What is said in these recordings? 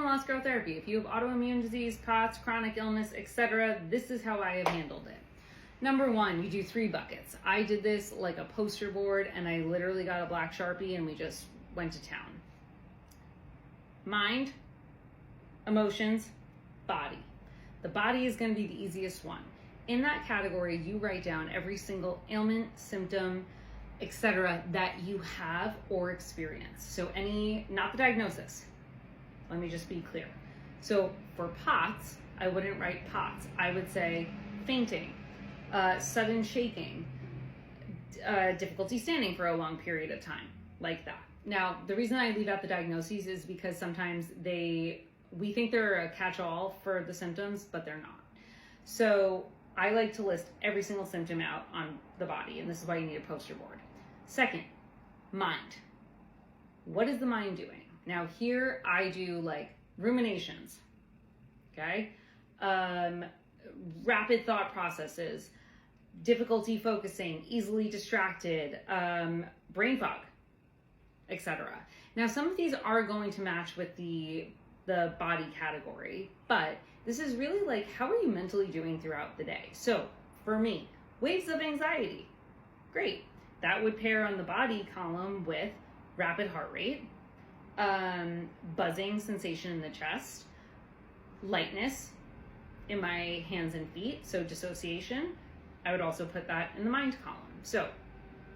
loss growth therapy. If you have autoimmune disease, POTS, chronic illness, etc., this is how I have handled it. Number one, you do 3 buckets. I did this like a poster board, and I literally got a black Sharpie and we just went to town. Mind, emotions, body. The body is going to be the easiest one. In that category, you write down every single ailment, symptom, etc. that you have or experience. So not the diagnosis. Let me just be clear. So for POTS, I wouldn't write POTS. I would say fainting, sudden shaking, difficulty standing for a long period of time, like that. Now, the reason I leave out the diagnoses is because sometimes we think they're a catch-all for the symptoms, but they're not. So I like to list every single symptom out on the body, and this is why you need a poster board. Second, mind. What is the mind doing? Now here I do like ruminations, okay? Rapid thought processes, difficulty focusing, easily distracted, brain fog, etc. Now some of these are going to match with the body category, but this is really like, how are you mentally doing throughout the day? So for me, waves of anxiety, great. That would pair on the body column with rapid heart rate, buzzing sensation in the chest, lightness in my hands and feet, so dissociation. I would also put that in the mind column. So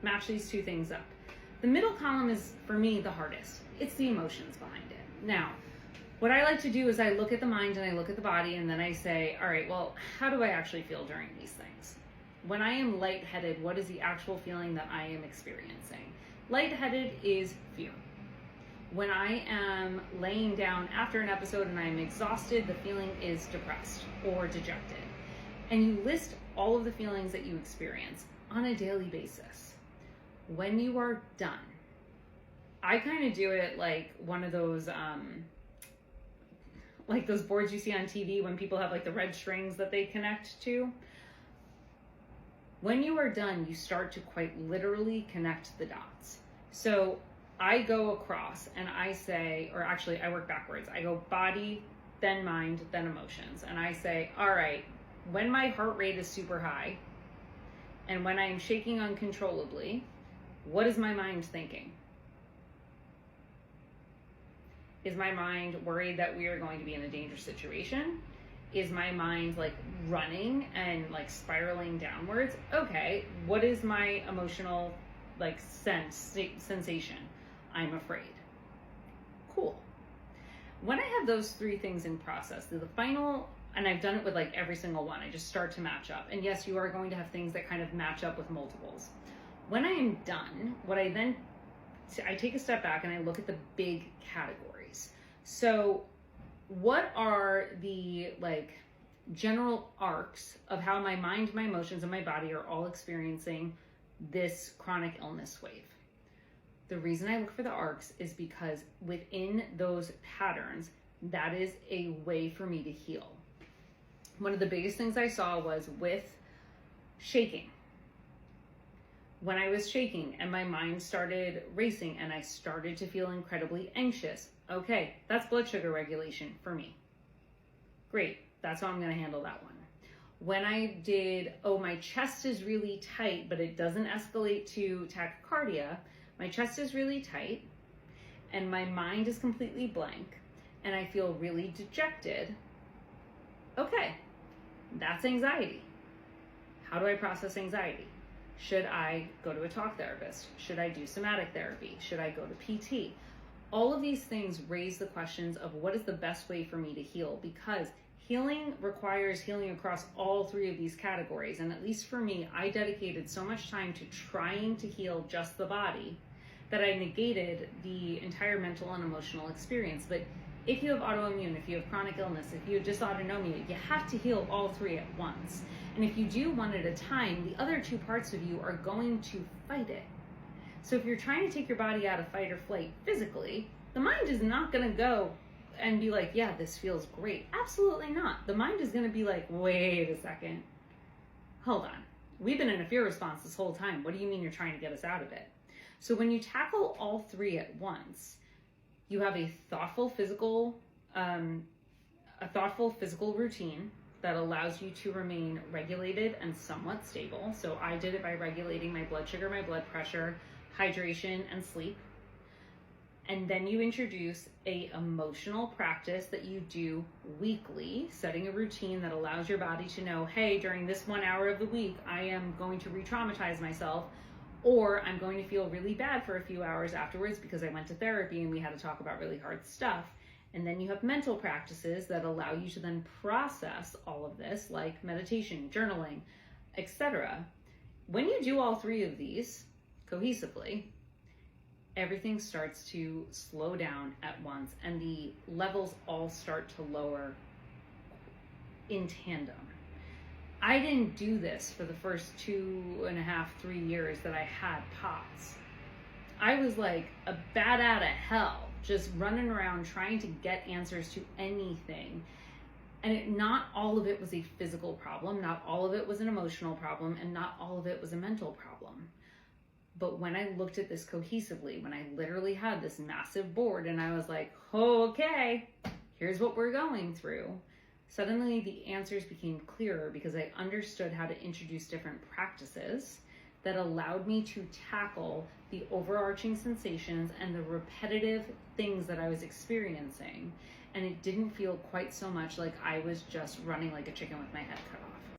match these 2 things up. The middle column is, for me, the hardest. It's the emotions behind it. Now, what I like to do is I look at the mind and I look at the body, and then I say, all right, well, how do I actually feel during these things? When I am lightheaded, what is the actual feeling that I am experiencing? Lightheaded is fear. When I am laying down after an episode and I'm exhausted, the feeling is depressed or dejected. And you list all of the feelings that you experience on a daily basis. When you are done, I kind of do it like one of those, like those boards you see on TV when people have like the red strings that they connect to. When you are done, you start to quite literally connect the dots. So I go across and I say, or actually I work backwards. I go body, then mind, then emotions. And I say, all right, when my heart rate is super high and when I'm shaking uncontrollably, what is my mind thinking? Is my mind worried that we are going to be in a dangerous situation? Is my mind like running and like spiraling downwards? Okay, what is my emotional like sensation? I'm afraid. Cool. When I have those 3 things in process, the final, and I've done it with like every single one, I just start to match up. And yes, you are going to have things that kind of match up with multiples. When I am done, I take a step back and I look at the big categories. So what are the like general arcs of how my mind, my emotions, and my body are all experiencing this chronic illness wave? The reason I look for the arcs is because within those patterns, that is a way for me to heal. One of the biggest things I saw was with shaking. When I was shaking and my mind started racing and I started to feel incredibly anxious, okay, that's blood sugar regulation for me. Great, that's how I'm gonna handle that one. When I did, my chest is really tight, but it doesn't escalate to tachycardia, my chest is really tight and my mind is completely blank and I feel really dejected, okay, that's anxiety. How do I process anxiety? Should I go to a talk therapist? Should I do somatic therapy? Should I go to PT? All of these things raise the questions of what is the best way for me to heal, because healing requires healing across all 3 of these categories. And at least for me, I dedicated so much time to trying to heal just the body that I negated the entire mental and emotional experience. But if you have autoimmune, if you have chronic illness, if you have dysautonomia, you have to heal all 3 at once. And if you do one at a time, the other 2 parts of you are going to fight it. So if you're trying to take your body out of fight or flight physically, the mind is not going to go and be like, yeah, this feels great. Absolutely not. The mind is going to be like, wait a second. Hold on. We've been in a fear response this whole time. What do you mean you're trying to get us out of it? So when you tackle all 3 at once, you have a thoughtful physical a thoughtful physical routine that allows you to remain regulated and somewhat stable. So I did it by regulating my blood sugar, my blood pressure, hydration, and sleep. And then you introduce a emotional practice that you do weekly, setting a routine that allows your body to know, hey, during this 1 hour of the week, I am going to re-traumatize myself, or I'm going to feel really bad for a few hours afterwards because I went to therapy and we had to talk about really hard stuff. And then you have mental practices that allow you to then process all of this, like meditation, journaling, etc. When you do all three of these cohesively, everything starts to slow down at once and the levels all start to lower in tandem. I didn't do this for the first 2.5, 3 years that I had POTS. I was like a bat out of hell, just running around trying to get answers to anything. And not all of it was a physical problem, not all of it was an emotional problem, and not all of it was a mental problem. But when I looked at this cohesively, when I literally had this massive board and I was like, oh, okay, here's what we're going through, suddenly the answers became clearer because I understood how to introduce different practices that allowed me to tackle the overarching sensations and the repetitive things that I was experiencing. And it didn't feel quite so much like I was just running like a chicken with my head cut off.